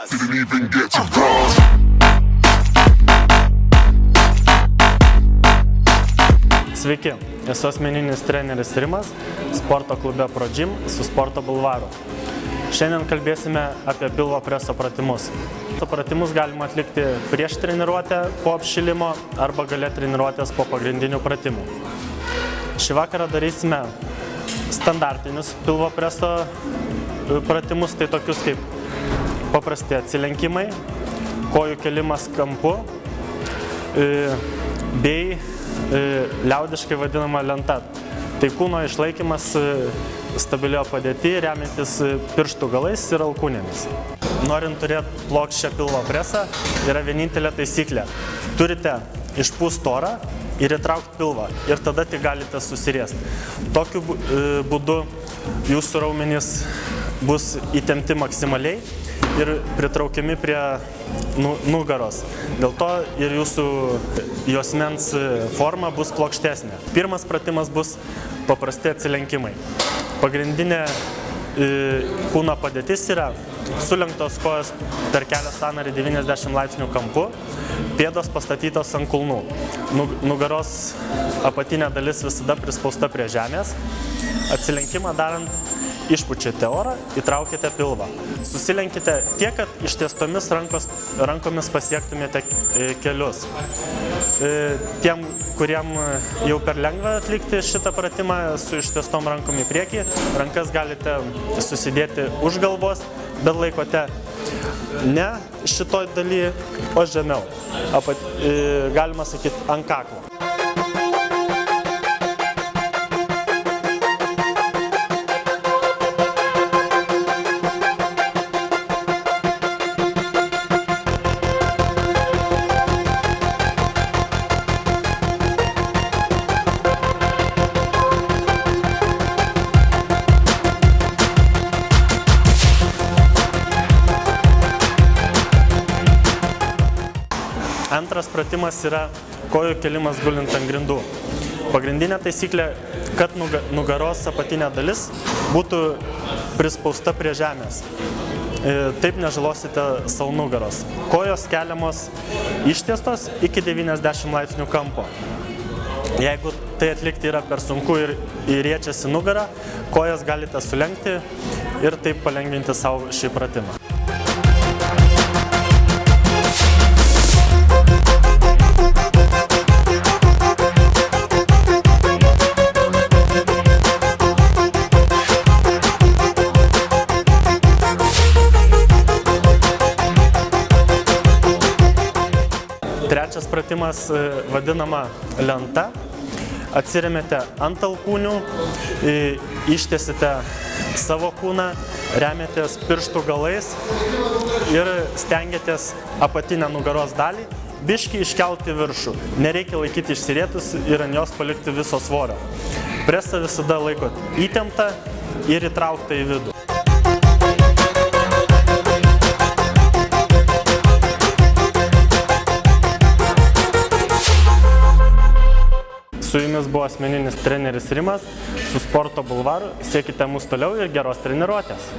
Didn't even get to cross. Sveiki, esu asmeninis treneris Rimas, sporto klube Pro Gym su Sporto Bulvaru. Šiandien kalbėsime apie pilvo preso pratimus. Pratimus galima atlikti prieš treniruotę po apšilimo arba gale treniruotės po pagrindinių pratimų. Šį vakarą darysime standartinius pilvo preso pratimus, tai tokius kaip paprasti atsilenkimai, kojų kėlimas kampu bei liaudiškai vadinama lenta. Tai kūno išlaikymas stabilio padėtyje, remiantis pirštų galais ir alkūnėmis. Norint turėti plokščią pilvo presą, yra vienintelė taisyklė. Turite išpūsti orą ir įtraukti pilvą ir tada tik galite susiriesti. Tokiu būdu jūsų raumenys bus įtempti maksimaliai ir pritraukiami prie nugaros. Dėl to ir jūsų juosmens forma bus plokštesnė. Pirmas pratimas bus paprasti atsilenkimai. Pagrindinė kūno padėtis yra sulenktos kojos per kelio sąnarį 90 laipsnių kampu, pėdos pastatytos ant kulnų. Nugaros apatinė dalis visada prispausta prie žemės. Atsilenkimą darant išpučiate orą, įtraukite pilvą. Susilenkite tiek, kad ištiestomis rankomis pasiektumėte kelius. Tiem, kuriem jau per lengva atlikti šitą pratimą su ištiestom rankom į priekį, rankas galite susidėti už galvos, bet laikote ne šitoj daly, o žemiau. Galima sakyti ant kaklo. Antras pratimas yra kojų kėlimas gulint ant grindų. Pagrindinė taisyklė, kad nugaros apatinė dalis būtų prispausta prie žemės. Taip nežalosite savo nugaros. Kojos keliamos ištiestos iki 90 laipsnių kampo. Jeigu tai atlikti yra per sunku ir riečiasi nugarą, kojas galite sulenkti ir taip palengvinti savo šį pratimą. Trečias pratimas vadinama lenta. Atsiremiate ant alkūnių, ištiesite savo kūną, remiatės pirštų galais ir stengiatės apatinę nugaros dalį biškį iškelti viršų. Nereikia laikyti išsirietus ir ant jos palikti viso svorio. Presą visada laikot įtemptą ir įtrauktą į vidų. Su jumis buvo asmeninis treneris Rimas su Sporto Bulvaru. Siekite mus toliau ir geros treniruotės.